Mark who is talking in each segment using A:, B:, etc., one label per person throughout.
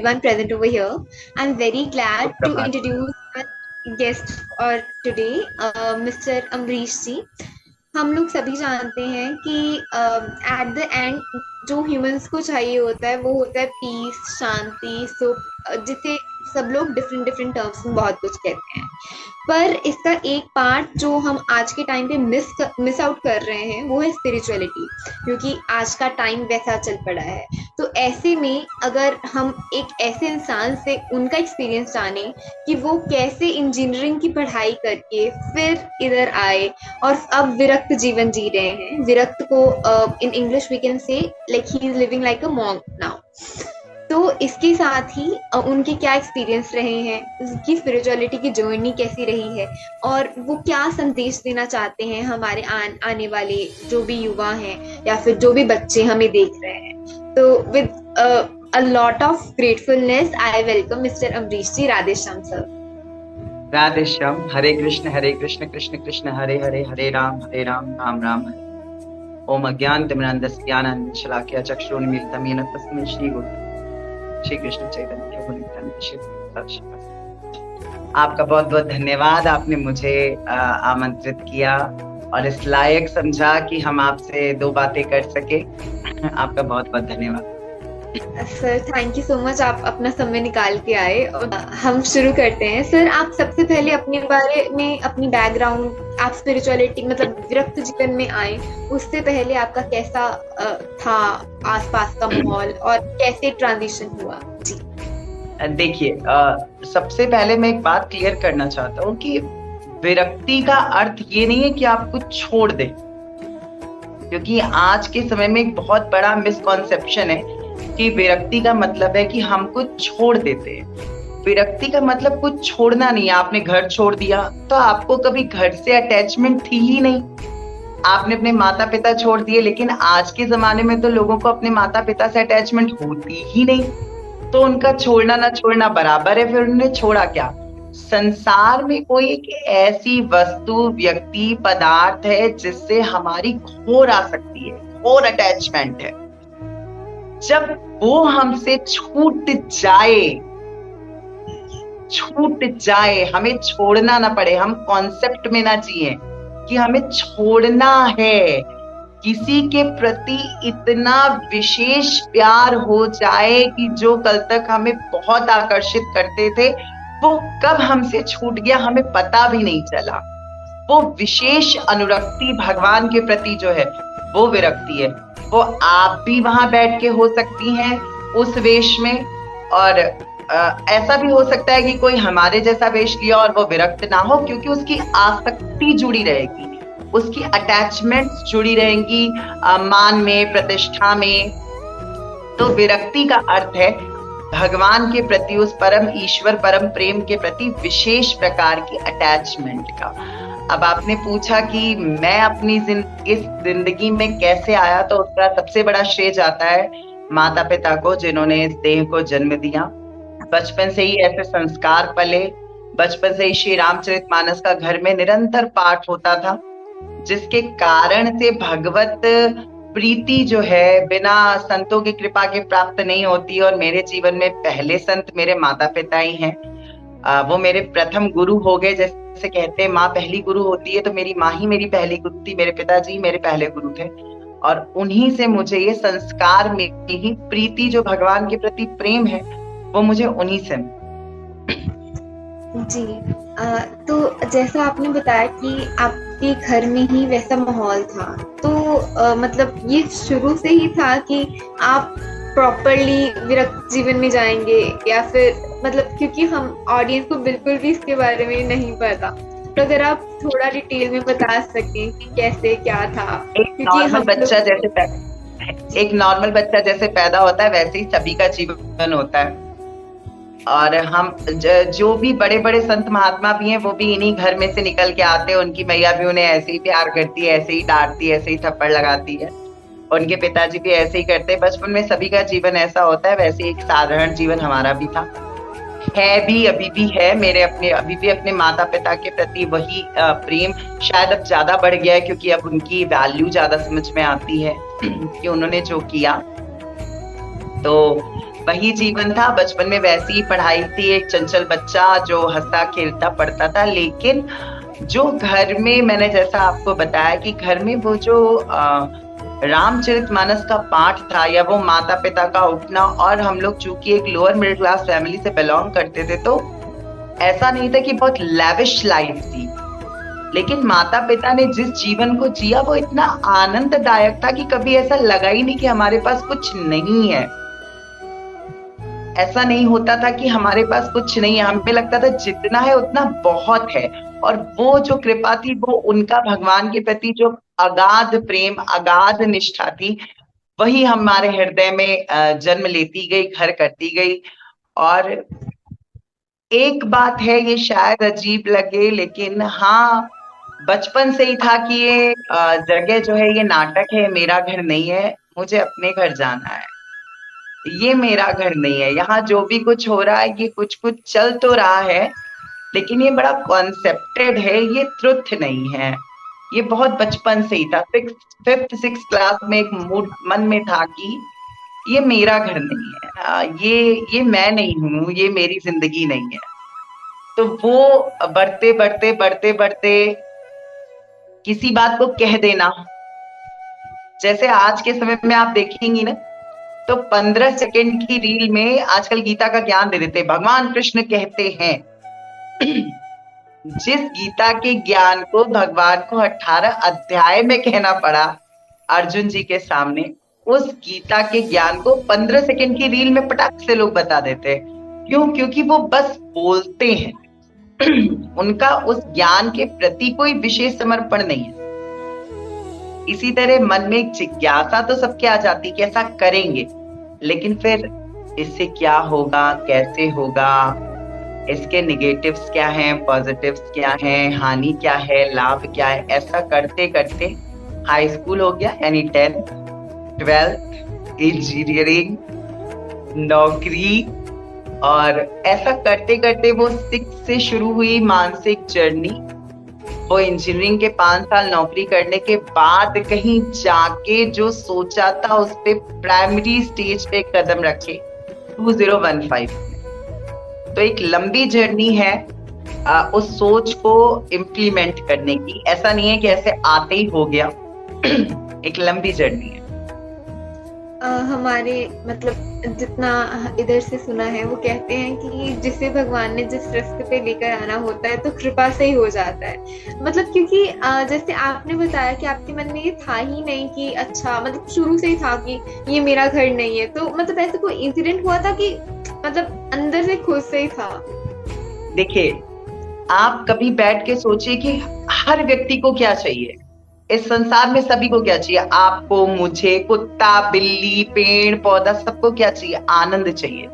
A: everyone present over here. I'm very glad to
B: सुप्रभात।
A: introduce our guest for today, Mr. Amrish ji. हम लोग सभी जानते हैं कि एट द एंड जो ह्यूमंस को चाहिए होता है वो होता है पीस, शांति, सुख, जिसे सब लोग डिफरेंट डिफरेंट टर्म्स में बहुत कुछ कहते हैं। पर इसका एक पार्ट जो हम आज के टाइम पे मिस आउट कर रहे हैं वो है स्पिरिचुअलिटी, क्योंकि आज का टाइम वैसा चल पड़ा है। तो ऐसे में अगर हम एक ऐसे इंसान से उनका एक्सपीरियंस जाने कि वो कैसे इंजीनियरिंग की पढ़ाई करके फिर इधर आए और अब विरक्त जीवन जी रहे हैं। विरक्त को in English we can say like he is living like a monk now. तो इसके साथ ही उनके क्या एक्सपीरियंस रहे हैं, उनकी स्पिरिचुअलिटी की जर्नी कैसी रही है, और वो क्या संदेश देना चाहते हैं हमारे आने वाले जो भी युवा हैं या फिर जो भी बच्चे हमें देख रहे हैं। तो with a lot of gratefulness I welcome Mr. Amrish ji. Radhe Shyam sir.
B: Radhe Shyam. हरे कृष्ण कृष्ण कृष्ण हरे हरे, हरे राम राम राम हरे। ओम अज्ञानतिमिरान्धस्य ज्ञानाञ्जनशलाकया चक्षुरुन्मीलितं येन तस्मै श्री कृष्ण चैतन्य प्रभु नित्यानंद। आपका बहुत बहुत धन्यवाद, आपने मुझे आमंत्रित किया और इस लायक समझा कि हम आपसे दो बातें कर सके। आपका बहुत बहुत धन्यवाद
A: sir. Thank you so much, आप अपना समय निकाल के आए। और हम शुरू करते हैं। सर, आप सबसे पहले अपने बारे में, अपनी बैकग्राउंड, आप स्पिरिचुअलिटी मतलब विरक्त जीवन में आए उससे पहले आपका कैसा था आसपास का माहौल और कैसे ट्रांजिशन हुआ जी?
B: देखिए, सबसे पहले मैं एक बात क्लियर करना चाहता हूँ कि विरक्ति का अर्थ ये नहीं है कि आप कुछ छोड़ दें, क्योंकि आज के समय में एक बहुत बड़ा मिसकॉन्सेप्शन है कि विरक्ति का मतलब है कि हम कुछ छोड़ देते हैं। विरक्ति का मतलब कुछ छोड़ना नहीं है। आपने घर छोड़ दिया तो आपको कभी घर से अटैचमेंट थी ही नहीं। आपने अपने माता पिता छोड़ दिए, लेकिन आज के जमाने में तो लोगों को अपने माता पिता से अटैचमेंट होती ही नहीं, तो उनका छोड़ना ना छोड़ना बराबर है। फिर उन्होंने छोड़ा क्या? संसार में कोई एक ऐसी वस्तु, व्यक्ति, पदार्थ है जिससे हमारी घोर आसक्ति है, घोर अटैचमेंट है। जब वो हमसे छूट जाए, हमें छोड़ना ना पड़े, हम कॉन्सेप्ट में ना जिए कि हमें छोड़ना है, किसी के प्रति इतना विशेष प्यार हो जाए कि जो कल तक हमें बहुत आकर्षित करते थे वो कब हमसे छूट गया हमें पता भी नहीं चला। वो विशेष अनुरक्ति भगवान के प्रति जो है वो विरक्ति है। वो आप भी वहां बैठ के हो सकती हैं उस वेश में, और ऐसा भी हो सकता है कि कोई हमारे जैसा वेश लिया और वो विरक्त ना हो, क्योंकि उसकी आसक्ति जुड़ी रहेगी, उसकी अटैचमेंट्स जुड़ी रहेंगी मान में, प्रतिष्ठा में। तो विरक्ति का अर्थ है भगवान के प्रति, उस परम ईश्वर, परम प्रेम के प्रति विशेष प्रकार की अटैचमेंट का। अब आपने पूछा कि मैं अपनी इस जिंदगी में कैसे आया, तो उसका सबसे बड़ा श्रेय जाता है माता पिता को, जिन्होंने इस देह को जन्म दिया। बचपन से ही ऐसे संस्कार पले, बचपन से ही श्री रामचरितमानस का घर में निरंतर पाठ होता था, जिसके कारण से भगवत प्रीति जो है बिना संतों की कृपा के प्राप्त नहीं होती। और मेरे जीवन में पहले संत मेरे माता पिता ही हैं। वो मेरे प्रथम गुरु हो गए। जैसे कहते हैं माँ पहली गुरु होती है, तो मेरी माँ ही मेरी पहली गुरु थी, मेरे पिताजी मेरे पहले गुरु थे। और उन्हीं से मुझे ये संस्कार में ही प्रीति, जो भगवान के प्रति प्रेम है, वो मुझे उन्हीं से।
A: जी, तो जैसा आपने बताया कि आपके घर में ही वैसा माहौल था, तो मतलब ये शुरू से ही था कि आप प्रॉपरली विरक्त जीवन में जाएंगे, या फिर मतलब, क्योंकि हम ऑडियंस को बिल्कुल भी इसके बारे में नहीं पता, तो अगर आप थोड़ा डिटेल में बता सकें कि कैसे क्या था।
B: एक नॉर्मल बच्चा जैसे पैदा होता है वैसे ही सभी का जीवन होता है। और हम जो भी बड़े बड़े संत महात्मा भी हैं वो भी इन्हीं घर में से निकल के आते हैं। उनकी मैया भी उन्हें ऐसे ही प्यार करती है, ऐसे ही डांटती है, ऐसे ही थप्पड़ लगाती है। उनके पिताजी भी ऐसे ही करते हैं। बचपन में सभी का जीवन ऐसा होता है, वैसे एक साधारण जीवन हमारा भी था, है भी, अभी भी है। अभी भी अपने माता पिता के प्रति वही प्रेम, शायद अब ज्यादा बढ़ गया है, क्योंकि अब उनकी वैल्यू ज्यादा समझ में आती है कि उन्होंने जो किया। तो वही जीवन था, बचपन में वैसी ही पढ़ाई थी, एक चंचल बच्चा जो हंसता खेलता पढ़ता था। लेकिन जो घर में, मैंने जैसा आपको बताया कि घर में वो जो रामचरितमानस का पाठ था, या वो माता पिता का उठना, और हम लोग चूंकि एक लोअर मिडिल क्लास फैमिली से बिलोंग करते थे, तो ऐसा नहीं था कि बहुत लैविश लाइफ थी, लेकिन माता पिता ने जिस जीवन को जिया वो इतना आनंददायक था कि कभी ऐसा लगा ही नहीं कि हमारे पास कुछ नहीं है। ऐसा नहीं होता था कि हमारे पास कुछ नहीं है, हमें लगता था जितना है उतना बहुत है। और वो जो कृपा थी, वो उनका भगवान के प्रति जो अगाध प्रेम, अगाध निष्ठा थी, वही हमारे हृदय में जन्म लेती गई, घर करती गई। और एक बात है, ये शायद अजीब लगे, लेकिन हाँ, बचपन से ही था कि ये जगह जो है, ये नाटक है, मेरा घर नहीं है, मुझे अपने घर जाना है, ये मेरा घर नहीं है। यहाँ जो भी कुछ हो रहा है, ये कुछ कुछ चल तो रहा है, लेकिन ये बड़ा कॉन्सेप्टेड है, ये ट्रुथ नहीं है। ये बहुत बचपन से ही था, फिफ्थ सिक्स क्लास में एक मूड मन में था कि ये मेरा घर नहीं है, ये मैं नहीं हूँ, ये मेरी जिंदगी नहीं है। तो वो बढ़ते बढ़ते बढ़ते बढ़ते किसी बात को कह देना, जैसे आज के समय में आप देखेंगी ना, तो 15 सेकंड की रील में आजकल गीता का ज्ञान दे देते। भगवान कृष्ण कहते हैं जिस गीता के ज्ञान को भगवान को 18 अध्याय में कहना पड़ा अर्जुन जी के सामने, उस गीता के ज्ञान को 15 सेकंड की रील में पटाख से लोग बता देते हैं। क्यों? क्योंकि वो बस बोलते हैं उनका उस ज्ञान के प्रति कोई विशेष समर्पण नहीं है। इसी तरह मन में एक जिज्ञासा तो सबके आ जाती कि ऐसा करेंगे, लेकिन फिर इससे क्या होगा, कैसे होगा, इसके निगेटिव्स क्या हैं, पॉजिटिव्स क्या हैं, हानि क्या है, लाभ क्या है। ऐसा करते करते हाई स्कूल हो गया, यानी 10th 12th, इंजीनियरिंग, नौकरी, और ऐसा करते करते वो 6 से शुरू हुई मानसिक जर्नी। वो इंजीनियरिंग के 5 साल नौकरी करने के बाद कहीं जाके जो सोचा था उस पे प्राइमरी स्टेज पे कदम रखे 2015। तो एक लंबी जर्नी है उस सोच को इम्प्लीमेंट करने की। ऐसा नहीं है कि ऐसे आते ही हो गया एक लंबी जर्नी है।
A: हमारे मतलब जितना इधर से सुना है, वो कहते हैं कि जिसे भगवान ने जिस रास्ते पे लेकर आना होता है तो कृपा से ही हो जाता है। मतलब क्योंकि जैसे आपने बताया कि आपके मन में ये था ही नहीं कि अच्छा, मतलब शुरू से ही था कि ये मेरा घर नहीं है, तो मतलब ऐसे कोई इंसिडेंट हुआ था कि मतलब अंदर से खुद से ही था?
B: देखिए, आप कभी बैठ के सोचिए कि हर व्यक्ति को क्या चाहिए इस संसार में। सभी को क्या चाहिए? आपको, मुझे, कुत्ता, बिल्ली, पेड़ पौधा, सबको क्या चाहिए? आनंद चाहिए।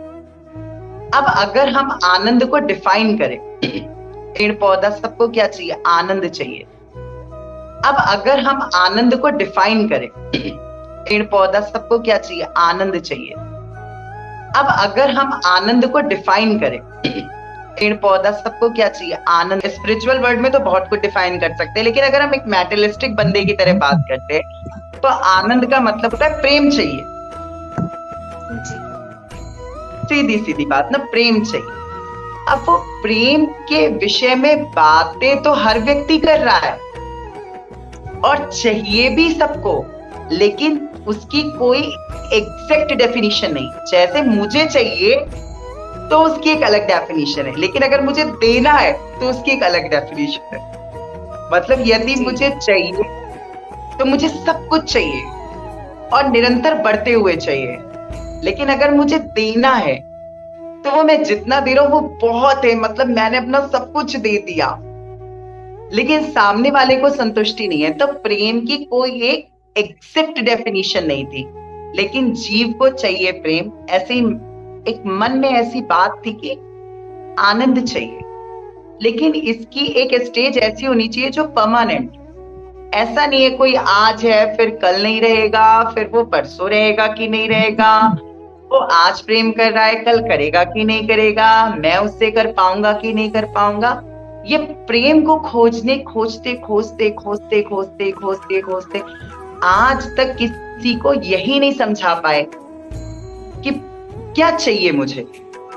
B: अब अगर हम आनंद को डिफाइन करें, पेड़ पौधा सबको क्या चाहिए? आनंद चाहिए। अब अगर हम आनंद को डिफाइन करें, पेड़ पौधा सबको क्या चाहिए? आनंद चाहिए। अब अगर हम आनंद को डिफाइन करें, पेड़ पौधा सबको क्या चाहिए? आनंद। स्पिरिचुअल वर्ल्ड में तो बहुत कुछ डिफाइन कर सकते हैं, लेकिन अगर हम एक मैटेरियलिस्टिक बंदे की तरह बात करते हैं, तो आनंद का मतलब होता है प्रेम चाहिए। सीधी सीधी बात ना, प्रेम चाहिए। अब वो प्रेम के विषय में बातें तो हर व्यक्ति कर रहा है और चाहिए भी सबको, लेकिन उसकी कोई एग्जैक्ट डेफिनेशन नहीं। जैसे मुझे चाहिए तो उसकी एक अलग डेफिनेशन है, लेकिन अगर मुझे देना है तो उसकी एक अलग डेफिनेशन है। मतलब यदि मुझे चाहिए तो मुझे सब कुछ चाहिए और निरंतर बढ़ते हुए चाहिए, लेकिन अगर मुझे देना है तो वो मैं जितना दे रहा हूं वो बहुत है, मतलब मैंने अपना सब कुछ दे दिया, लेकिन सामने वाले को संतुष्टि नहीं है। तो प्रेम की कोई एक एग्जैक्ट डेफिनेशन नहीं थी, लेकिन जीव को चाहिए प्रेम। ऐसे ही एक मन में ऐसी बात थी कि आनंद चाहिए, लेकिन इसकी एक स्टेज ऐसी होनी चाहिए जो परमानेंट। ऐसा नहीं है कोई आज है फिर कल नहीं रहेगा, फिर वो परसों रहेगा कि नहीं रहेगा, वो आज प्रेम कर रहा है कल करेगा कि नहीं करेगा, मैं उससे कर पाऊंगा कि नहीं कर पाऊंगा। ये प्रेम को खोजने खोजते खोजते खोजते खोजते खोजते खोजते आज तक किसी को यही नहीं समझा पाए कि क्या चाहिए मुझे।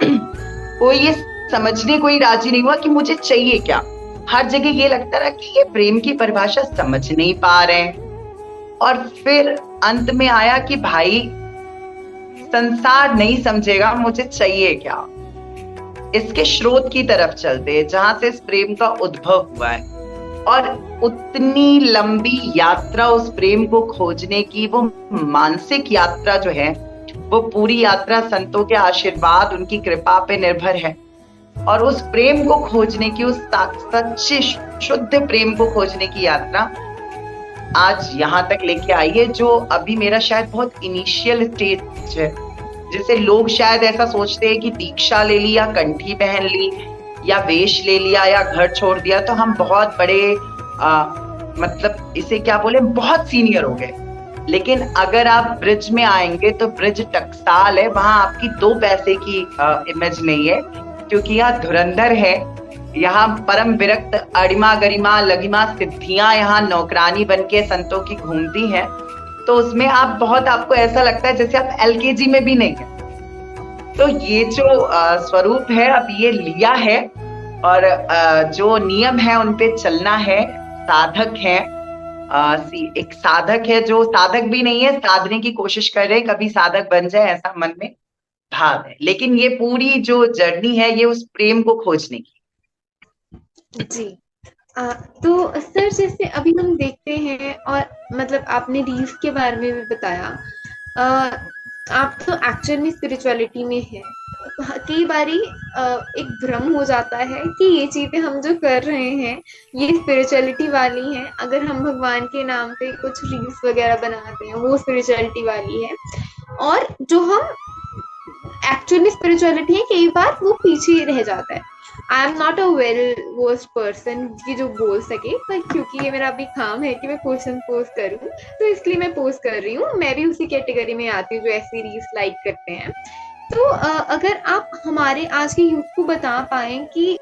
B: कोई ये समझने कोई राजी नहीं हुआ कि मुझे चाहिए क्या। हर जगह ये लगता रहा कि ये प्रेम की परिभाषा समझ नहीं पा रहे हैं। और फिर अंत में आया कि भाई संसार नहीं समझेगा मुझे चाहिए क्या। इसके स्रोत की तरफ चलते हैं जहां से इस प्रेम का उद्भव हुआ है। और उतनी लंबी यात्रा उस प्रेम को खोजने की, वो मानसिक यात्रा जो है, वो पूरी यात्रा संतों के आशीर्वाद, उनकी कृपा पे निर्भर है। और उस प्रेम को खोजने की, उस सच्चे शुद्ध प्रेम को खोजने की यात्रा आज यहाँ तक लेके आई है, जो अभी मेरा शायद बहुत इनिशियल स्टेज है। जिसे लोग शायद ऐसा सोचते हैं कि दीक्षा ले ली या कंठी पहन ली या वेश ले लिया या घर छोड़ दिया तो हम बहुत बड़े मतलब इसे क्या बोले, बहुत सीनियर हो गए। लेकिन अगर आप ब्रिज में आएंगे तो ब्रिज टकसाल है, वहां आपकी 2 पैसे की इमेज नहीं है, क्योंकि यहाँ धुरंधर है। यहाँ परम विरक्त अड़िमा गरिमा लगिमा सिद्धियां यहाँ नौकरानी बनके संतों की घूमती हैं। तो उसमें आप बहुत, आपको ऐसा लगता है जैसे आप LKG में भी नहीं है। तो ये जो स्वरूप है अब ये लिया है, और जो नियम है उन पे चलना है। साधक है, एक साधक है जो साधक भी नहीं है, साधने की कोशिश कर रहे हैं, कभी साधक बन जाए ऐसा मन में भाव है। लेकिन ये पूरी जो जर्नी है ये उस प्रेम को खोजने की।
A: जी। तो सर जैसे अभी हम देखते हैं, और मतलब आपने रील्स के बारे में भी बताया, आप तो एक्चुअल में स्पिरिचुअलिटी में है। कई बारी एक भ्रम हो जाता है कि ये चीजें हम जो कर रहे हैं ये स्पिरिचुअलिटी वाली हैं। अगर हम भगवान के नाम पे कुछ रील्स वगैरह बनाते हैं वो स्पिरिचुअलिटी वाली है, और जो हम एक्चुअल में स्पिरिचुअलिटी है कई बार वो पीछे रह जाता है। I am not a well versed person की जो बोल सके, पर क्योंकि ये मेरा अभी काम है कि मैं क्वेश्चन पोस्ट करूं, तो इसलिए मैं पोस्ट कर रही हूँ। मैं भी उसी कैटेगरी में आती हूँ जो ऐसी रील्स लाइक करते हैं। तो अगर आप हमारे आज के यूथ को बता पाए कि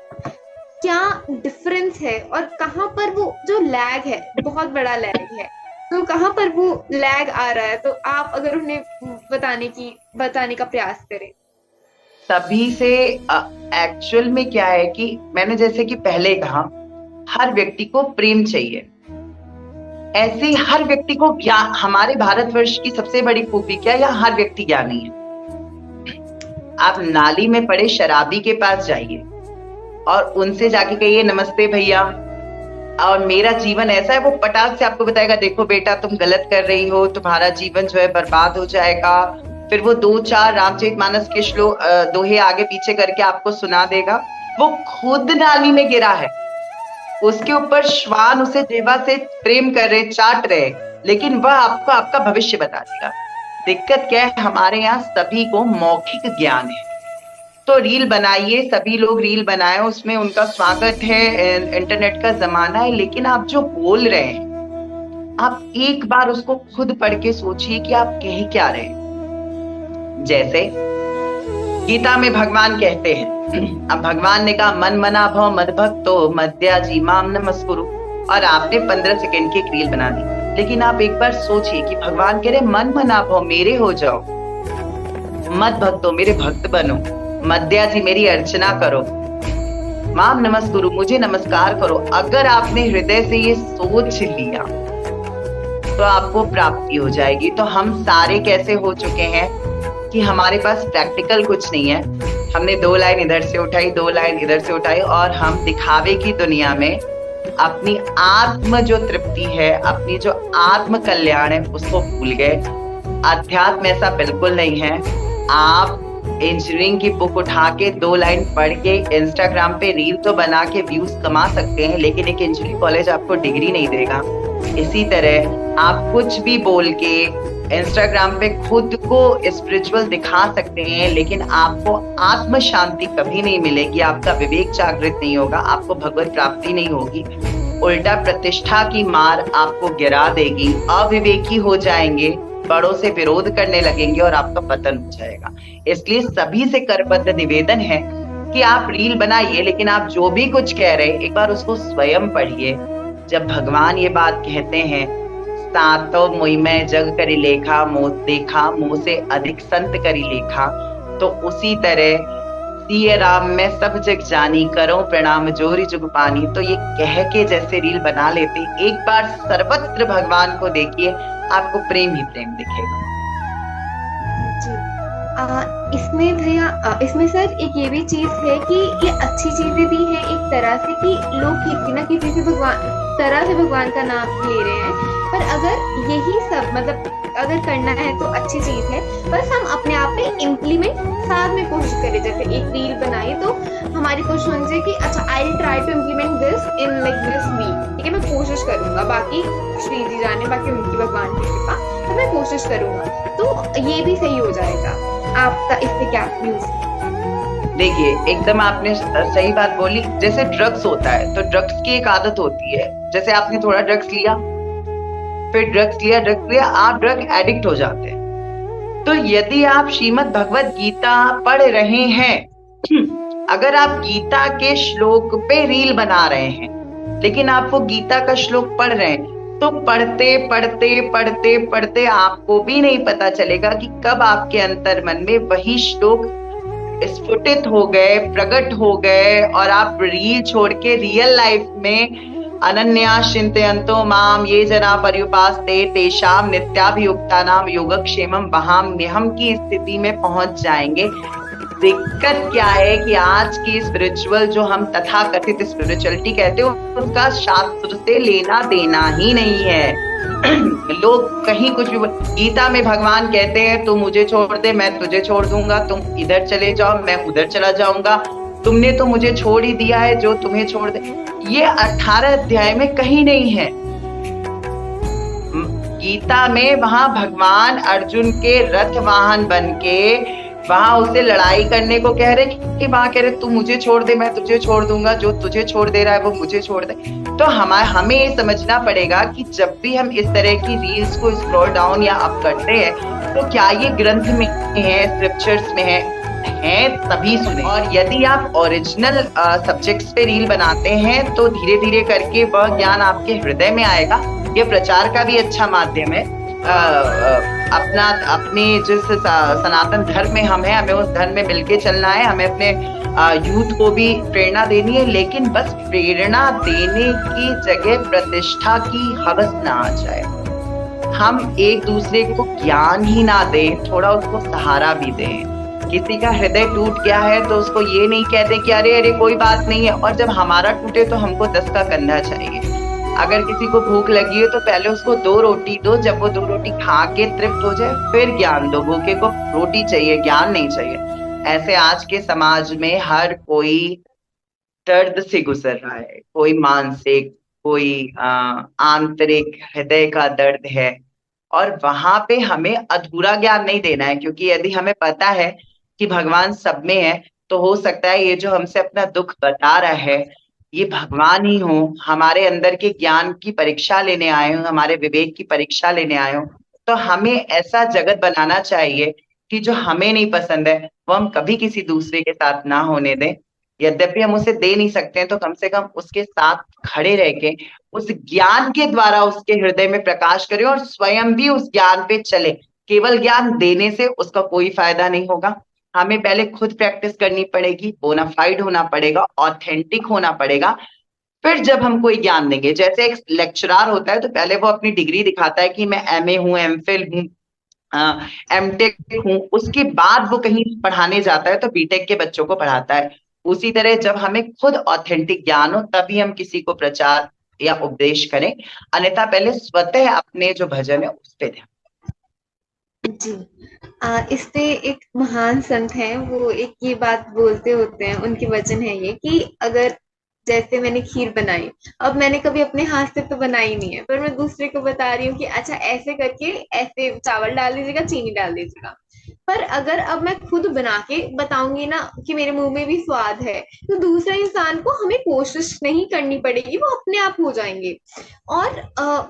A: क्या डिफरेंस है और कहाँ पर वो जो लैग है, बहुत बड़ा लैग है, तो कहाँ पर वो लैग आ रहा है, तो आप अगर उन्हें बताने का प्रयास करें।
B: सभी से एक्चुअल में क्या है कि मैंने जैसे कि पहले कहा, हर व्यक्ति को प्रेम चाहिए। ऐसे ही हर व्यक्ति को ज्ञान, हमारे भारतवर्ष की सबसे बड़ी खूबी क्या है, हर व्यक्ति ज्ञानी है। आप नाली में पड़े शराबी के पास जाइए और उनसे जाके कहिए नमस्ते भैया और मेरा जीवन ऐसा है, वो पटाख से आपको बताएगा देखो बेटा तुम गलत कर रही हो, तुम्हारा जीवन जो है बर्बाद हो जाएगा। फिर वो 2-4 रामचरितमानस के श्लोक दोहे आगे पीछे करके आपको सुना देगा। वो खुद नाली में गिरा है, उसके ऊपर श्वान उसे देवा से प्रेम कर रहे, चाट रहे, लेकिन वह आपको आपका भविष्य बता देगा। दिक्कत क्या है, हमारे यहाँ सभी को मौखिक ज्ञान है। तो रील बनाइए, सभी लोग रील बनाए, उसमें उनका स्वागत है, इंटरनेट का जमाना है। लेकिन आप जो बोल रहे हैं, आप एक बार उसको खुद पढ़ के सोचिए कि आप कह क्या रहे हैं। जैसे गीता में भगवान कहते हैं, अब भगवान ने कहा मन मना भव मद भक्तो मद्याजी माम नमस्कुरु, और आपने 15 सेकंड की एक रील बना दी। लेकिन आप एक बार सोचिए कि भगवान कह रहे मन मना भव मेरे हो जाओ, मद भक्तो मेरे भक्त बनो, मद्याजी मेरी अर्चना करो, माम नमस्कुरु मुझे नमस्कार करो। अगर आपने हृदय से ये सोच लिया तो आपको प्राप्ति हो जाएगी। तो हम सारे कैसे हो चुके हैं कि हमारे पास प्रैक्टिकल कुछ नहीं है। हमने 2 लाइन इधर से उठाई, 2 लाइन इधर से उठाई, और हम दिखावे की दुनिया में अपनी आत्म जो तृप्ति है, अपनी जो आत्म कल्याण है, उसको भूल गए। अध्यात्म ऐसा बिल्कुल नहीं है। आप इंजीनियरिंग की बुक उठा के 2 लाइन पढ़ के इंस्टाग्राम पे रील तो बना के व्यूज कमा सकते हैं, लेकिन एक इंजीनियरिंग कॉलेज आपको डिग्री नहीं देगा। इसी तरह आप कुछ भी बोल के इंस्टाग्राम पे खुद को स्पिरिचुअल दिखा सकते हैं, लेकिन आपको आत्म शांति कभी नहीं मिलेगी, आपका विवेक जागृत नहीं होगा, आपको भगवत प्राप्ति नहीं होगी। उल्टा प्रतिष्ठा की मार आपको गिरा देगी, अविवेकी हो जाएंगे, बड़ों से विरोध करने लगेंगे और आपका पतन हो जाएगा। इसलिए सभी से करबद्ध निवेदन है कि आप रील बनाइए, लेकिन आप जो भी कुछ कह रहे एक बार उसको स्वयं पढ़िए। जब भगवान ये बात कहते हैं, सातो मुई में जग करी लेखा, मोह देखा मोह से अधिक संत करी लेखा, तो उसी तरह सिए राम में सब जग जानी, करो प्रणाम जोरी जुग पानी, तो ये कह के जैसे रील बना लेते, एक बार सर्वत्र भगवान को देखिए, आपको प्रेम ही प्रेम दिखेगा।
A: जी। इसमें भैया इसमें सर एक ये भी चीज है कि ये अच्छी चीजें भी हैं एक तरह से कि लोग किसी ना किसी से भगवान का नाम ले रहे हैं। पर अगर यही सब मतलब अगर करना है तो अच्छी चीज है, बस हम अपने आप में इम्प्लीमेंट साथ में कोशिश करें। जैसे एक रील बनाई तो हमारी कोशिश होनी चाहिए कि अच्छा I will try to implement this in like this week, ठीक है, मैं कोशिश करूंगा, बाकी श्री जी जाने, बाकी उनकी भगवान की कृपा, तो मैं कोशिश करूंगा, तो ये भी सही हो जाएगा। आपका इससे क्या व्यूज?
B: देखिए, एकदम आपने सही बात बोली। जैसे ड्रग्स होता है तो ड्रग्स की एक आदत होती है, जैसे आपने थोड़ा ड्रग्स लिया, फिर ड्रग्स लिया, आप ड्रग एडिक्ट हो जाते हैं। तो यदि आप श्रीमद् भगवत गीता पढ़ रहे हैं, अगर आप गीता के श्लोक पे रील बना रहे हैं, लेकिन आप वो गीता का श्लोक पढ़ रहे हैं, तो पढ़ते पढ़ते पढ़ते पढ़ते आपको भी नहीं पता चलेगा कि कब आपके अंतर मन में वही श्लोक स्फुटित हो गए, प्रकट हो गए, और आप रील छोड़ के रियल लाइफ में अनन्या चिंतयन्तो माम ये जना पर्युपास्ते तेषाम नित्याभियुक्तानाम योगक्षेमम वहाम्यहम् की स्थिति में पहुंच जाएंगे। दिक्कत क्या है कि आज की स्पिरिचुअल जो हम तथा कथित स्पिरिचुअलिटी कहते हो, उसका शास्त्र से लेना देना ही नहीं है। लोग कहीं कुछ भी गीता में भगवान कहते हैं तू मुझे छोड़ दे, मैं तुझे छोड़ दूंगा, तुम इधर चले जाओ, मैं उधर चला जाऊंगा, तुमने तो मुझे छोड़ ही दिया है, जो तुम्हें छोड़ दे। ये 18 अध्याय में कहीं नहीं है। गीता में वहां भगवान अर्जुन के रथ वाहन बन के वहां उसे लड़ाई करने को कह रहे कि वहां कह रहे तू मुझे छोड़ दे, मैं तुझे छोड़ दूंगा, जो तुझे छोड़ दे रहा है वो मुझे छोड़ दे। तो हमें ये समझना पड़ेगा कि जब भी हम इस तरह की रील्स को स्क्रॉल डाउन या अप करते हैं, तो क्या ये ग्रंथ में है, स्क्रिप्चर्स में है तभी सुने। और यदि आप ओरिजिनल सब्जेक्ट्स पे रील बनाते हैं तो धीरे धीरे करके वह ज्ञान आपके हृदय में आएगा। ये प्रचार का भी अच्छा माध्यम है। अपने जिस सनातन धर्म में हम हैं, हमें उस धर्म में मिलके चलना है, हमें अपने यूथ को भी प्रेरणा देनी है, लेकिन बस प्रेरणा देने की जगह प्रतिष्ठा की हवस ना आ जाए। हम एक दूसरे को ज्ञान ही ना दें, थोड़ा उसको सहारा भी दें। किसी का हृदय टूट गया है तो उसको ये नहीं कहते कि अरे अरे कोई बात नहीं है, और जब हमारा टूटे तो हमको 10 का कंधा चाहिए। अगर किसी को भूख लगी है तो पहले उसको 2 रोटी दो, जब वो 2 रोटी खा के तृप्त हो जाए फिर ज्ञान दो। भूखे को रोटी चाहिए, ज्ञान नहीं चाहिए। ऐसे आज के समाज में हर कोई दर्द से गुजर रहा है, कोई मानसिक, कोई आंतरिक हृदय का दर्द है, और वहां पे हमें अधूरा ज्ञान नहीं देना है, क्योंकि यदि हमें पता है कि भगवान सब में है, तो हो सकता है ये जो हमसे अपना दुख बता रहा है ये भगवान ही हो, हमारे अंदर के ज्ञान की परीक्षा लेने आए हो, हमारे विवेक की परीक्षा लेने आए हो। तो हमें ऐसा जगत बनाना चाहिए कि जो हमें नहीं पसंद है वो हम कभी किसी दूसरे के साथ ना होने दें। यद्यपि हम उसे दे नहीं सकते हैं, तो कम से कम उसके साथ खड़े रह के उस ज्ञान के द्वारा उसके हृदय में प्रकाश करें, और स्वयं भी उस ज्ञान पे चले। केवल ज्ञान देने से उसका कोई फायदा नहीं होगा। हमें पहले खुद प्रैक्टिस करनी पड़ेगी, बोनाफाइड होना पड़ेगा, ऑथेंटिक होना पड़ेगा। फिर जब हम कोई ज्ञान देंगे, जैसे एक लेक्चरर होता है तो पहले वो अपनी डिग्री दिखाता है कि मैं MA हूँ, MPhil हूँ, MTech हूँ, उसके बाद वो कहीं पढ़ाने जाता है तो BTech के बच्चों को पढ़ाता है। उसी तरह जब हमें खुद ऑथेंटिक ज्ञान हो तभी हम किसी को प्रचार या उपदेश करें, अन्यथा पहले स्वतः अपने जो भजन है उस पे ध्यान।
A: जी। इस पे एक महान संत हैं, वो एक ये बात बोलते होते हैं, उनके वचन है ये कि अगर जैसे मैंने खीर बनाई, अब मैंने कभी अपने हाथ से तो बनाई नहीं है, पर मैं दूसरे को बता रही हूँ कि अच्छा ऐसे करके ऐसे चावल डाल दीजिएगा, चीनी डाल दीजिएगा। पर अगर अब मैं खुद बना के बताऊंगी ना कि मेरे मुंह में भी स्वाद है, तो दूसरे इंसान को हमें कोशिश नहीं करनी पड़ेगी, वो अपने आप हो जाएंगे। और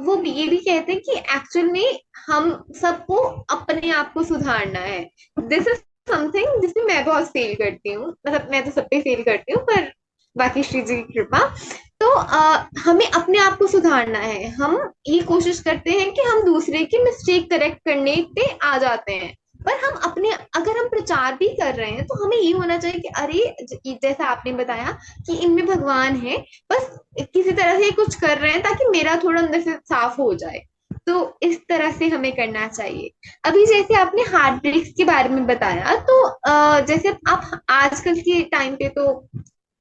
A: वो भी ये भी कहते हैं कि एक्चुअल में हम सबको अपने आप को सुधारना है। दिस इज समथिंग जिसमें मैं बहुत फेल करती हूँ, मतलब मैं तो सब पे फेल करती हूँ, पर बाकी श्री जी की कृपा। तो हमें अपने आप को सुधारना है। हम ये कोशिश करते हैं कि हम दूसरे की मिस्टेक करेक्ट करने पे आ जाते हैं, पर हम अपने, अगर हम प्रचार भी कर रहे हैं तो हमें ये होना चाहिए कि अरे जैसा आपने बताया कि इनमें भगवान है, बस किसी तरह से कुछ कर रहे हैं ताकि मेरा थोड़ा अंदर से साफ हो जाए। तो इस तरह से हमें करना चाहिए। अभी जैसे आपने हार्ट ब्रेक्स के बारे में बताया, तो जैसे आप आजकल के टाइम पे तो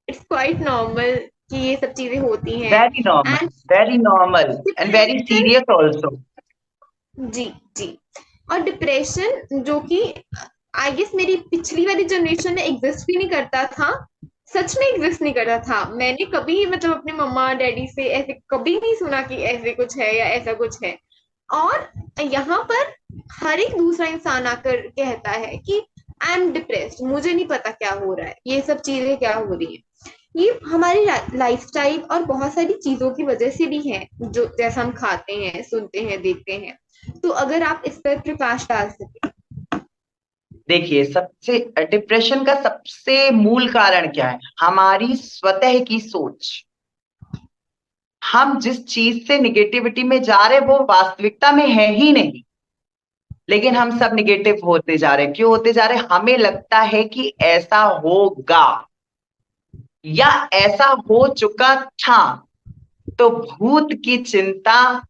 A: इट्स क्वाइट नॉर्मल कि ये सब चीजें होती हैं। And
B: very normal and very
A: depression,
B: serious also.
A: जी जी, और डिप्रेशन जो कि आई गेस मेरी पिछली वाली जनरेशन में एग्जिस्ट भी नहीं करता था, सच में एग्जिस्ट नहीं करता था। मैंने कभी मतलब अपने मम्मा डैडी से ऐसे कभी नहीं सुना कि ऐसे कुछ है या ऐसा कुछ है। और यहाँ पर हर एक दूसरा इंसान आकर कहता है कि आई एम डिप्रेस्ड, मुझे नहीं पता क्या हो रहा है, ये सब चीजें क्या हो रही है। ये हमारी लाइफस्टाइल और बहुत सारी चीजों की वजह से भी है, जो जैसा हम खाते हैं, सुनते हैं, देखते हैं। तो अगर आप इस पर प्रकाश डाल सके।
B: देखिए, सबसे डिप्रेशन का सबसे मूल कारण क्या है? हमारी स्वतः की सोच। हम जिस चीज से निगेटिविटी में जा रहे हैं वो वास्तविकता में है ही नहीं, लेकिन हम सब निगेटिव होते जा रहे हैं। क्यों होते जा रहे हैं? हमें लगता है कि ऐसा होगा या ऐसा हो चुका था। तो भूत की चिंता,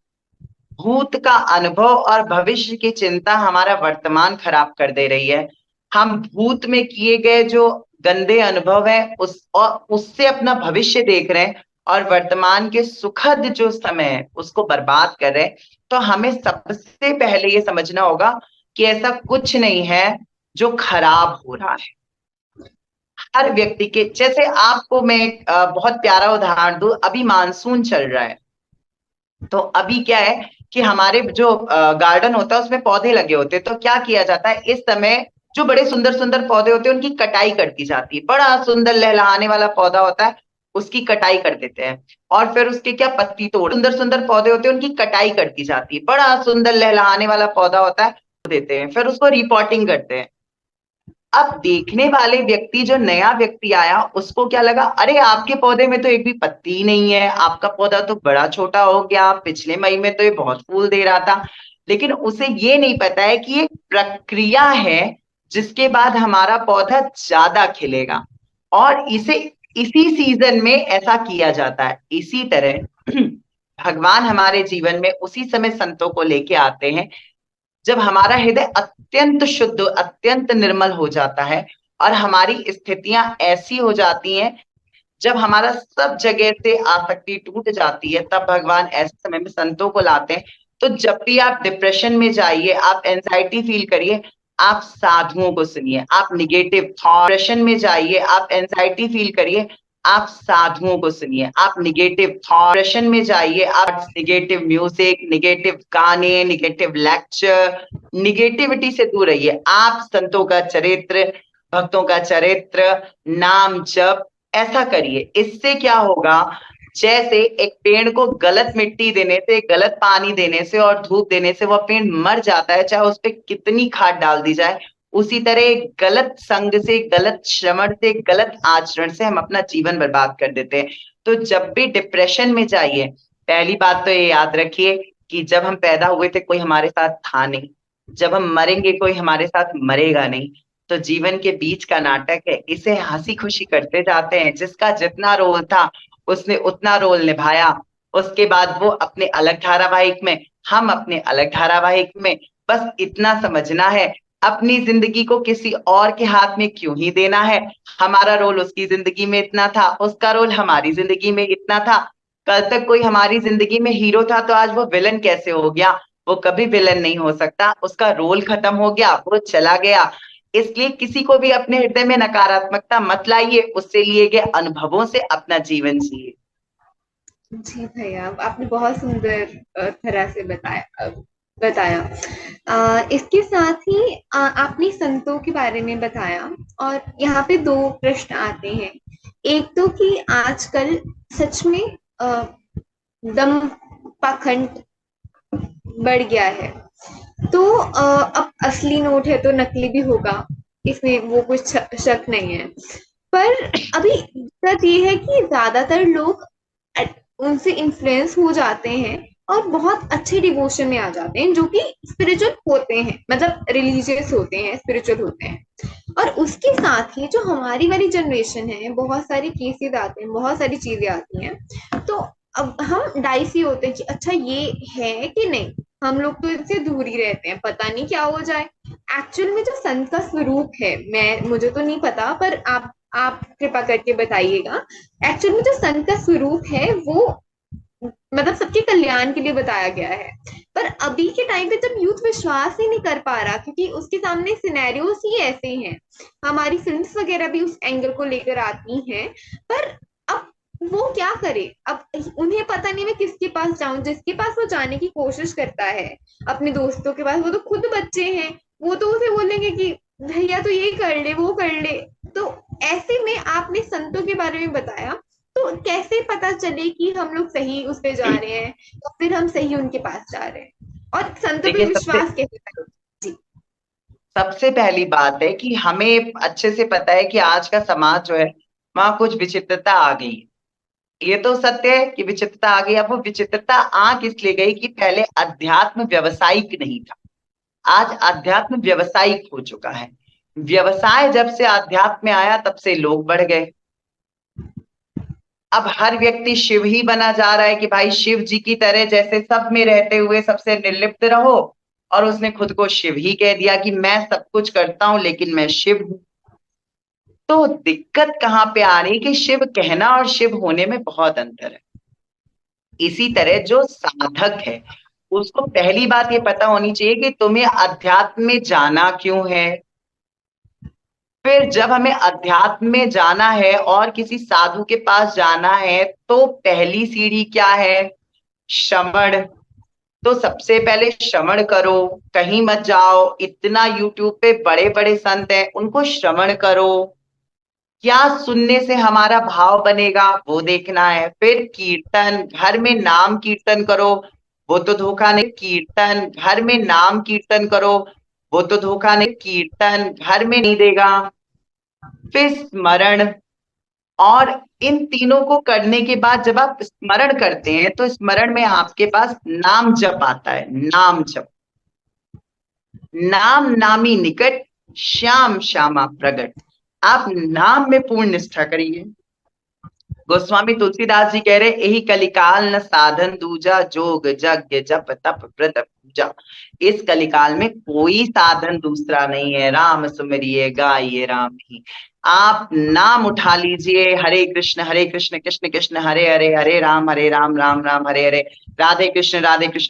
B: भूत का अनुभव और भविष्य की चिंता हमारा वर्तमान खराब कर दे रही है। हम भूत में किए गए जो गंदे अनुभव है उस और उससे अपना भविष्य देख रहे हैं, और वर्तमान के सुखद जो समय है उसको बर्बाद कर रहे हैं। तो हमें सबसे पहले ये समझना होगा कि ऐसा कुछ नहीं है जो खराब हो रहा है। हर व्यक्ति के, जैसे आपको मैं एक बहुत प्यारा उदाहरण दूं। अभी मानसून चल रहा है, तो अभी क्या है कि हमारे जो गार्डन होता है उसमें पौधे लगे होते हैं। तो क्या किया जाता है इस समय? जो बड़े सुंदर सुंदर पौधे होते हैं उनकी कटाई कर दी जाती है। बड़ा सुंदर लहलहाने वाला पौधा होता है, उसकी कटाई कर देते हैं। और फिर उसके क्या, पत्ती तोड़, सुंदर सुंदर पौधे होते हैं उनकी कटाई कर दी जाती है। बड़ा सुंदर लहलहाने वाला पौधा होता है, देते हैं, फिर उसको रिपोर्टिंग करते हैं। अब देखने वाले व्यक्ति, जो नया व्यक्ति आया, उसको क्या लगा? अरे आपके पौधे में तो एक भी पत्ती ही नहीं है, आपका पौधा तो बड़ा छोटा हो गया, पिछले मई में तो ये बहुत फूल दे रहा था। लेकिन उसे ये नहीं पता है कि ये प्रक्रिया है जिसके बाद हमारा पौधा ज्यादा खिलेगा। और इसे इसी सीजन में ऐसा किया जाता है। इसी तरह भगवान हमारे जीवन में उसी समय संतों को लेके आते हैं जब हमारा हृदय अत्यंत शुद्ध, अत्यंत निर्मल हो जाता है, और हमारी स्थितियां ऐसी हो जाती हैं, जब हमारा सब जगह से आसक्ति टूट जाती है, तब भगवान ऐसे समय में संतों को लाते हैं। तो जब भी आप डिप्रेशन में जाइए, आप एंजाइटी फील करिए, आप साधुओं को सुनिए। आप निगेटिव थॉट, डिप्रेशन में जाइए, आप एंजाइटी फील करिए, आप साधुओं को सुनिए। आप निगेटिव थॉट, डिप्रेशन में जाइए, आप निगेटिव म्यूजिक, निगेटिव गाने, निगेटिव लेक्चर, निगेटिविटी से दूर रहिए। आप संतों का चरित्र, भक्तों का चरित्र, नाम जप, ऐसा करिए। इससे क्या होगा? जैसे एक पेड़ को गलत मिट्टी देने से, गलत पानी देने से और धूप देने से वह पेड़ मर जाता है, चाहे उस पर कितनी खाद डाल दी जाए, उसी तरह गलत संग से, गलत श्रवण से, गलत आचरण से हम अपना जीवन बर्बाद कर देते हैं। तो जब भी डिप्रेशन में जाइए, पहली बात तो ये याद रखिए कि जब हम पैदा हुए थे कोई हमारे साथ था नहीं, जब हम मरेंगे कोई हमारे साथ मरेगा नहीं। तो जीवन के बीच का नाटक है, इसे हंसी खुशी करते जाते हैं। जिसका जितना रोल था उसने उतना रोल निभाया। उसके बाद वो अपने अलग धारावाहिक में, हम अपने अलग धारावाहिक में। बस इतना समझना है, अपनी जिंदगी को किसी और के हाथ में क्यों ही देना है। हमारा रोल उसकी जिंदगी में इतना था, उसका रोल हमारी जिंदगी में इतना था। कल तक कोई हमारी जिंदगी में हीरो था, तो आज वो विलन कैसे हो गया? वो कभी विलन नहीं हो सकता, उसका रोल खत्म हो गया, वो चला गया। इसलिए किसी को भी अपने हृदय में नकारात्मकता मत लाइए, उससे लिए गए अनुभवों से अपना जीवन जिए।
A: जी भैया, आपने बहुत सुंदर तरह से बताया। इसके साथ ही आपने संतों के बारे में बताया, और यहाँ पे दो प्रश्न आते हैं। एक तो कि आजकल सच में दम पाखंड बढ़ गया है। तो अब असली नोट है तो नकली भी होगा, इसमें वो कुछ शक नहीं है। पर अभी दिक्कत ये है कि ज्यादातर लोग उनसे इन्फ्लुएंस हो जाते हैं और बहुत अच्छे डिवोशन में आ जाते हैं, जो कि स्पिरिचुअल होते हैं, मतलब रिलीजियस होते हैं, स्पिरिचुअल होते हैं। और उसके साथ ही जो हमारी वाली जनरेशन है, बहुत सारी केसेस आते हैं, बहुत सारी चीजें आती हैं, तो अब हम डाइसी होते हैं कि अच्छा ये है कि नहीं, हम लोग तो इससे दूर ही रहते हैं, पता नहीं क्या हो जाए। एक्चुअल में जो संत का स्वरूप है, मैं मुझे तो नहीं पता, पर आप कृपा करके बताइएगा। एक्चुअल में जो संत का स्वरूप है वो मतलब सबके कल्याण के लिए बताया गया है। पर अभी के टाइम पे जब यूथ विश्वास ही नहीं कर पा रहा, क्योंकि उसके सामने सिनेरियोस ही ऐसे हैं, हमारी फिल्म्स वगैरह भी उस एंगल को लेकर आती हैं, पर अब वो क्या करे, अब उन्हें पता नहीं मैं किसके पास जाऊं। जिसके पास वो जाने की कोशिश करता है, अपने दोस्तों के पास, वो तो खुद बच्चे हैं, वो तो उसे बोलेंगे कि भैया तो ये कर ले, वो कर ले। तो ऐसे में आपने संतों के बारे में बताया, तो कैसे पता चले कि हम लोग सही उस पे जा रहे हैं, तो फिर हम सही उनके पास जा रहे हैं, और संतों पे
B: देखिए, सबसे
A: विश्वास कैसे करें? जी।
B: सबसे पहली बात है कि हमें अच्छे से पता है कि आज का समाज जो है, वहां कुछ विचित्रता आ गई है। ये तो सत्य है कि विचित्रता आ गई। अब वो विचित्रता आ किस लिए गई कि पहले अध्यात्म व्यवसायिक नहीं था, आज अध्यात्म व्यवसायिक हो चुका है। व्यवसाय जब से अध्यात्म में आया तब से लोग बढ़ गए। अब हर व्यक्ति शिव ही बना जा रहा है कि भाई शिव जी की तरह जैसे सब में रहते हुए सबसे निर्लिप्त रहो, और उसने खुद को शिव ही कह दिया कि मैं सब कुछ करता हूं लेकिन मैं शिव हूं। तो दिक्कत कहाँ पे आ रही कि शिव कहना और शिव होने में बहुत अंतर है। इसी तरह जो साधक है, उसको पहली बात ये पता होनी चाहिए कि तुम्हें अध्यात्म में जाना क्यों है। फिर जब हमें अध्यात्म में जाना है और किसी साधु के पास जाना है, तो पहली सीढ़ी क्या है? श्रवण। तो सबसे पहले श्रवण करो, कहीं मत जाओ। इतना यूट्यूब पे बड़े बड़े संत हैं, उनको श्रवण करो। क्या सुनने से हमारा भाव बनेगा वो देखना है। फिर कीर्तन, घर में नाम कीर्तन करो, वो तो धोखा नहीं। कीर्तन, घर में नाम कीर्तन करो, वो तो धोखा नहीं। कीर्तन घर में नहीं देगा। फिर स्मरण। और इन तीनों को करने के बाद जब आप स्मरण करते हैं, तो स्मरण में आपके पास नाम जप आता है। नाम जप, नाम नामी निकट, श्याम श्यामा प्रगट। आप नाम में पूर्ण निष्ठा करिए। गोस्वामी तुलसीदास जी कह रहे, यही कलिकाल न साधन दूजा, जोग यज्ञ जप तप व्रत पूजा। इस कलिकाल में कोई साधन दूसरा नहीं है। राम सुमिरिए गाइए राम ही। आप नाम उठा लीजिए, हरे कृष्ण कृष्ण कृष्ण हरे हरे, हरे राम राम राम हरे हरे। राधे कृष्ण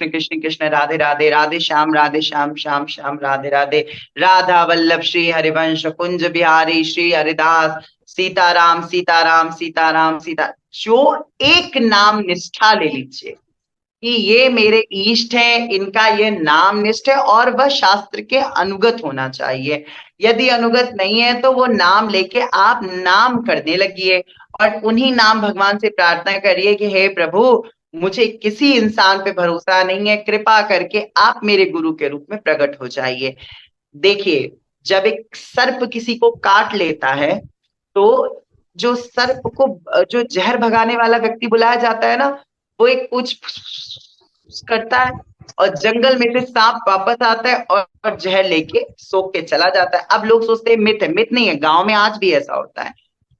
B: कृष्ण कृष्ण राधे राधे, राधे श्याम श्याम श्याम राधे राधे। राधा वल्लभ श्री हरिवंश कुंज बिहारी श्री हरिदास, सीताराम सीताराम सीताराम सीता। जो एक नाम निष्ठा ले लीजिए कि ये मेरे इष्ट हैं, इनका ये नाम निष्ठ है, और वह शास्त्र के अनुगत होना चाहिए। यदि अनुगत नहीं है तो वो नाम लेके आप नाम करने लगिए, और उन्हीं नाम भगवान से प्रार्थना करिए कि हे प्रभु, मुझे किसी इंसान पे भरोसा नहीं है, कृपा करके आप मेरे गुरु के रूप में प्रकट हो जाइए। देखिए, जब एक सर्प किसी को काट लेता है, तो जो सर्प को, जो जहर भगाने वाला व्यक्ति बुलाया जाता है ना, वो एक कुछ करता है, और जंगल में से सांप वापस आता है और जहर लेके सोख के चला जाता है। अब लोग सोचते हैं मिथ है, मिथ नहीं है, गांव में आज भी ऐसा होता है।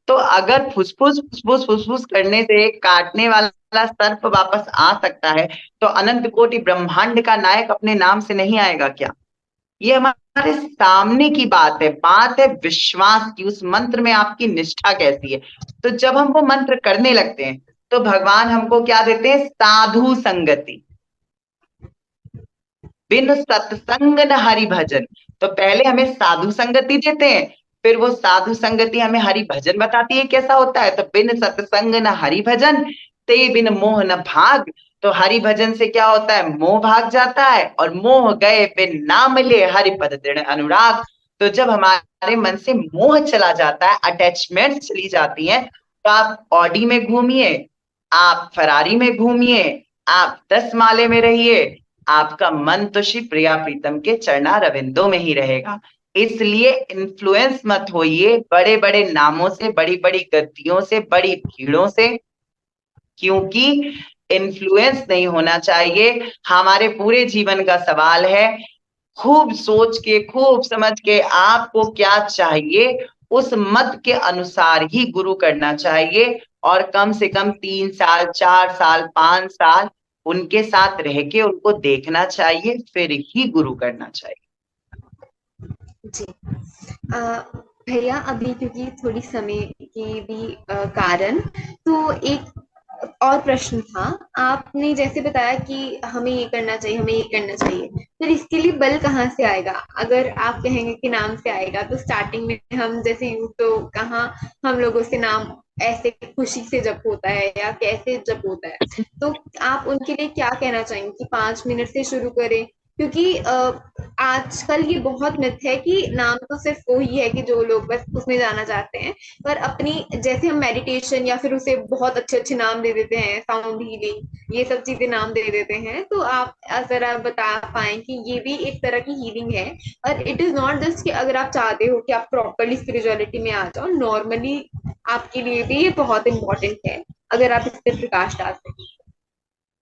B: तो अगर फुसफुस फुसफुस फुसफुस करने से काटने वाला सर्प वापस आ सकता है, तो अनंत कोटि ब्रह्मांड का नायक अपने नाम से नहीं आएगा क्या? ये हमारे सामने की बात है विश्वास की। उस मंत्र में आपकी निष्ठा कैसी है? तो जब हम वो मंत्र करने लगते हैं, तो भगवान हमको क्या देते हैं? साधु संगति। बिन सत्संग न हरि भजन। तो पहले हमें साधु संगति देते हैं, फिर वो साधु संगति हमें हरि भजन बताती है कैसा होता है। तो बिन सत्संग न हरि भजन, ते बिन मोह न भाग। तो हरि भजन से क्या होता है? मोह भाग जाता है, और मोह गए बिन नाम ले, हरि पद दृढ़ अनुराग। तो जब हमारे मन से मोह चला जाता है, अटैचमेंट चली जाती है, तो आप ऑडी में घूमिए, आप फरारी में घूमिए, आप 10 माले में रहिए, आपका मन तो श्री प्रिया प्रीतम के चरणा रविंदों में ही रहेगा। इसलिए इन्फ्लुएंस मत होइए बड़े बड़े नामों से, बड़ी बड़ी गद्दियों से, बड़ी भीड़ों से, क्योंकि इन्फ्लुएंस नहीं होना चाहिए। हमारे पूरे जीवन का सवाल है खूब सोच के, खूब समझ के आपको क्या चाहिए उस मत के अनुसार ही गुरु करना चाहिए, और कम से कम 3 साल, 4 साल, 5 साल उनके साथ रह के उनको देखना चाहिए, फिर ही गुरु करना चाहिए।
A: जी। भैया अभी क्योंकि थोड़ी समय की भी कारण, तो एक और प्रश्न था। आपने जैसे बताया कि हमें ये करना चाहिए, हमें ये करना चाहिए, फिर इसके लिए बल कहाँ से आएगा? अगर आप कहेंगे कि नाम से आएगा, तो स्टार्टिंग में हम जैसे यूं तो कहाँ हम लोगों से नाम ऐसे खुशी से जप होता है या कैसे जप होता है, तो आप उनके लिए क्या कहना चाहेंगे कि 5 मिनट से शुरू करें? क्योंकि आजकल ये बहुत मिथ है कि नाम तो सिर्फ वो ही है कि जो लोग बस उसमें जाना चाहते हैं, पर अपनी जैसे हम मेडिटेशन या फिर उसे बहुत अच्छे अच्छे नाम दे देते हैं, साउंड हीलिंग, ये सब चीजें नाम दे देते हैं, तो आप जरा बता पाए कि ये भी एक तरह की हीलिंग है? और इट इज नॉट जस्ट कि अगर आप चाहते हो कि आप प्रॉपरली स्पिरिचुअलिटी में आ जाओ, नॉर्मली आपके लिए भी ये बहुत इंपॉर्टेंट है, अगर आप इस पर प्रकाश डालते हैं।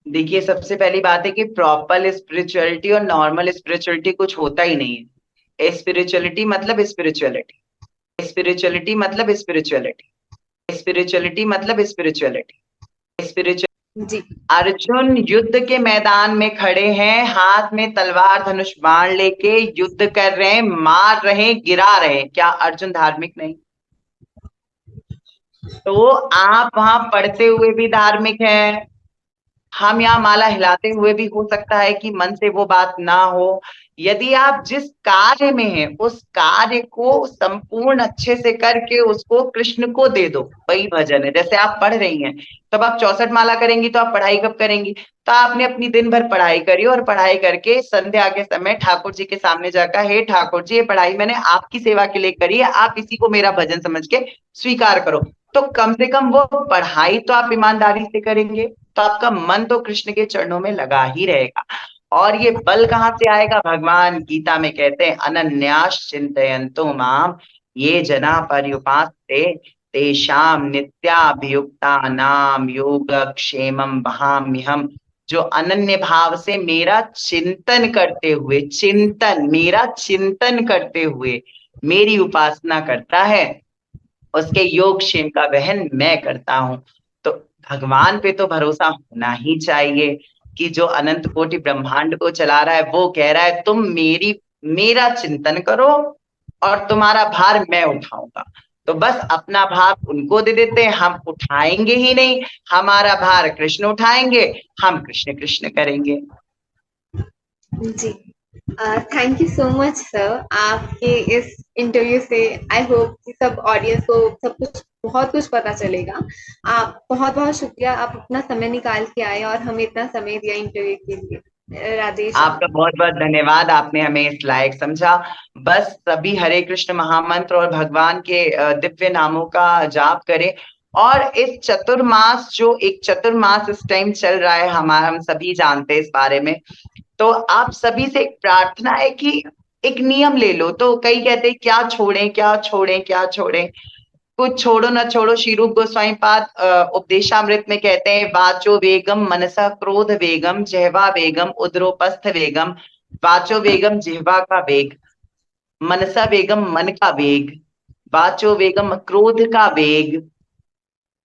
B: देखिए, सबसे पहली बात है कि प्रॉपर स्पिरिचुअलिटी और नॉर्मल स्पिरिचुअलिटी कुछ होता ही नहीं है। स्पिरिचुअलिटी मतलब स्पिरिचुअलिटी, स्पिरिचुअलिटी मतलब स्पिरिचुअलिटी, स्पिरिचुअलिटी मतलब स्पिरिचुअलिटी, स्पिरिचुअल।
A: जी।
B: अर्जुन युद्ध के मैदान में खड़े हैं, हाथ में तलवार धनुष बाण लेके युद्ध कर रहे हैं, मार रहे हैं, गिरा रहे हैं। क्या अर्जुन धार्मिक नहीं? तो आप वहां पढ़ते हुए भी धार्मिक हैं, हम यहाँ माला हिलाते हुए भी हो सकता है कि मन से वो बात ना हो। यदि आप जिस कार्य में हैं उस कार्य को संपूर्ण अच्छे से करके उसको कृष्ण को दे दो, वही भजन है। जैसे आप पढ़ रही हैं, तब आप 64 माला करेंगी तो आप पढ़ाई कब करेंगी? तो आपने अपनी दिन भर पढ़ाई करी, और पढ़ाई करके संध्या के समय ठाकुर जी के सामने जाकर, हे ठाकुर जी, ये पढ़ाई मैंने आपकी सेवा के लिए करी है, आप इसी को मेरा भजन समझ के स्वीकार करो। तो कम से कम वो पढ़ाई तो आप ईमानदारी से करेंगे, तो आपका मन तो कृष्ण के चरणों में लगा ही रहेगा। और ये बल कहाँ से आएगा? भगवान गीता में कहते हैं, अनन्यास चिंतयन्तो माम ये जना पर्युपासते तेषाम नित्याभियुक्ता नाम योगक्षेमम वहाम्यहम। जो अनन्य भाव से मेरा चिंतन करते हुए, चिंतन, मेरा चिंतन करते हुए मेरी उपासना करता है, उसके योग क्षेम का वहन मैं करता हूं। तो भगवान पे तो भरोसा होना ही चाहिए कि जो अनंत कोटि ब्रह्मांड को चला रहा है वो कह रहा है तुम मेरा चिंतन करो और तुम्हारा भार मैं उठाऊंगा। तो बस अपना भार उनको दे देते हैं, हम उठाएंगे ही नहीं, हमारा भार कृष्ण उठाएंगे, हम कृष्ण कृष्ण करेंगे।
A: जी। Thank you so much sir, आपके इस इंटरव्यू से आई होप कि सब ऑडियंस को सब कुछ बहुत कुछ पता चलेगा। आप बहुत बहुत शुक्रिया, आप अपना समय निकाल के आए और हमें इतना समय दिया इंटरव्यू के लिए। राधेश।
B: आपका बहुत बहुत धन्यवाद, आपने हमें इस लायक समझा। बस सभी हरे कृष्ण महामंत्र और भगवान के दिव्य नामों का जाप करें। और इस चतुर्मास, जो एक चतुर्मास इस टाइम चल रहा है, हम सभी जानते हैं इस बारे में। तो आप सभी से एक प्रार्थना है कि एक नियम ले लो। तो कई कहते हैं क्या छोड़ें, क्या छोड़ें, क्या छोड़ें? कुछ छोड़ो ना छोड़ो, श्री रूप गोस्वामी पाद उपदेशामृत में कहते हैं, वाचो वेगम मनसा क्रोध वेगम जिह्वा वेगम उदरोपस्थ वेगम। वाचो वेगम जिह्वा का वेग, मनसा वेगम मन का वेग, वाचो वेगम क्रोध का वेग,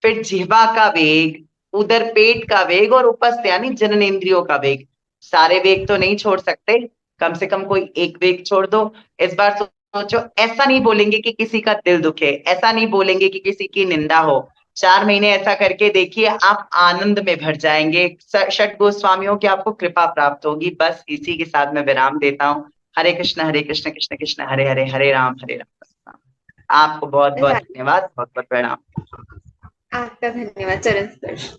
B: फिर जिह्वा का वेग, उदर पेट का वेग, और उपस्थ यानी जननेंद्रियों का वेग। सारे वेग तो नहीं छोड़ सकते, कम से कम कोई एक वेग छोड़ दो। इस बार सोचो, ऐसा नहीं बोलेंगे कि किसी का दिल दुखे, ऐसा नहीं बोलेंगे कि किसी की निंदा हो। 4 महीने ऐसा करके देखिए, आप आनंद में भर जाएंगे, षट गोस्वामियों की आपको कृपा प्राप्त होगी। बस इसी के साथ मैं विराम देता हूँ। हरे कृष्ण कृष्ण कृष्ण हरे हरे, हरे राम हरे राम। आपको बहुत बहुत धन्यवाद, बहुत बहुत प्रणाम।
A: आपका धन्यवाद, चरण स्पर्श।